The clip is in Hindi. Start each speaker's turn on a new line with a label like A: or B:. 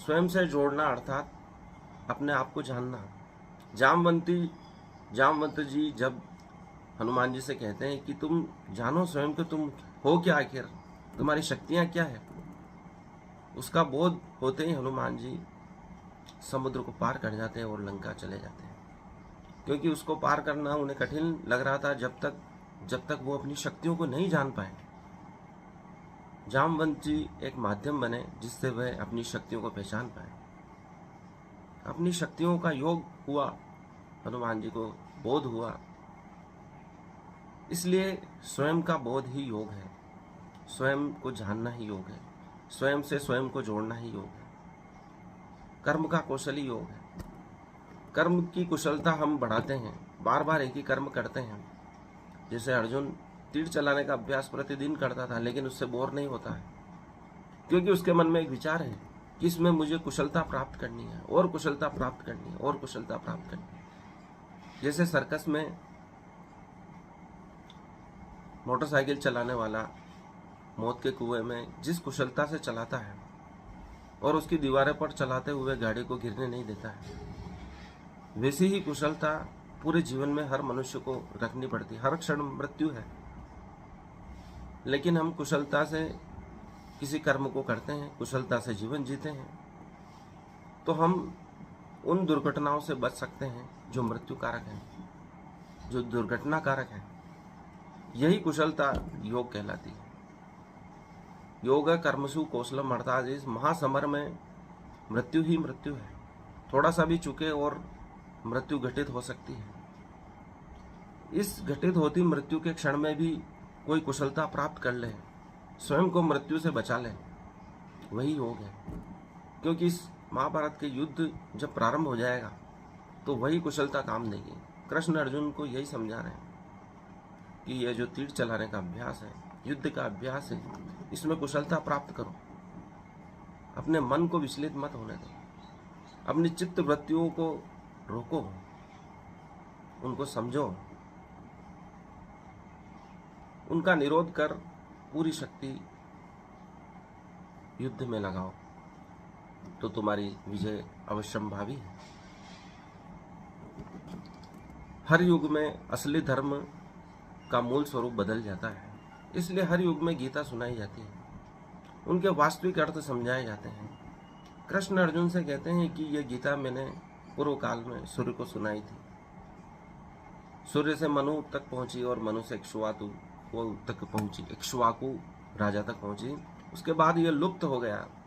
A: स्वयं से जोड़ना अर्थात अपने आप को जानना। जामवंत जी जब हनुमान जी से कहते हैं कि तुम जानो स्वयं को, तुम हो क्या, आखिर तुम्हारी शक्तियां क्या है, उसका बोध होते ही हनुमान जी समुद्र को पार कर जाते हैं और लंका चले जाते हैं। क्योंकि उसको पार करना उन्हें कठिन लग रहा था जब तक वो अपनी शक्तियों को नहीं जान पाए। जामवंत जी एक माध्यम बने जिससे वह अपनी शक्तियों को पहचान पाए। अपनी शक्तियों का योग हुआ, हनुमान जी को बोध हुआ। इसलिए स्वयं का बोध ही योग है, स्वयं को जानना ही योग है, स्वयं से स्वयं को जोड़ना ही योग है। कर्म का कौशल ही योग है। कर्म की कुशलता हम बढ़ाते हैं, बार बार एक ही कर्म करते हैं। जैसे अर्जुन तीर चलाने का अभ्यास प्रतिदिन करता था, लेकिन उससे बोर नहीं होता है, क्योंकि उसके मन में एक विचार है कि इसमें मुझे कुशलता प्राप्त करनी है, और कुशलता प्राप्त करनी है, और कुशलता प्राप्त करनी है। जैसे सर्कस में मोटरसाइकिल चलाने वाला मौत के कुएं में जिस कुशलता से चलाता है और उसकी दीवारें पर चलाते हुए गाड़ी को गिरने नहीं देता है, वैसी ही कुशलता पूरे जीवन में हर मनुष्य को रखनी पड़ती है। हर क्षण मृत्यु है, लेकिन हम कुशलता से किसी कर्म को करते हैं, कुशलता से जीवन जीते हैं, तो हम उन दुर्घटनाओं से बच सकते हैं जो मृत्यु कारक हैं, जो दुर्घटना कारक हैं। यही कुशलता योग कहलाती है। योग कर्मसु कौशलम, अर्थात इस महासमर में मृत्यु ही मृत्यु है। थोड़ा सा भी चुके और मृत्यु घटित हो सकती है। इस घटित होती मृत्यु के क्षण में भी कोई कुशलता प्राप्त कर ले, स्वयं को मृत्यु से बचा ले, वही योग है। क्योंकि इस महाभारत के युद्ध जब प्रारंभ हो जाएगा तो वही कुशलता काम देगी। कृष्ण अर्जुन को यही समझा रहे हैं कि यह जो तीर चलाने का अभ्यास है, युद्ध का अभ्यास है, इसमें कुशलता प्राप्त करो। अपने मन को विचलित मत होने दो, अपनी चित्त वृत्तियों को रोको, उनको समझो, उनका निरोध कर पूरी शक्ति युद्ध में लगाओ, तो तुम्हारी विजय अवश्यंभावी है। हर युग में असली धर्म का मूल स्वरूप बदल जाता है, इसलिए हर युग में गीता सुनाई जाती है, उनके वास्तविक अर्थ समझाए जाते हैं। कृष्ण अर्जुन से कहते हैं कि यह गीता मैंने पूर्व काल में सूर्य को सुनाई थी। सूर्य से मनु तक पहुंची और मनु से इक्ष्वाकु तक पहुंची, इक्ष्वाकु राजा तक पहुंची। उसके बाद यह लुप्त हो गया,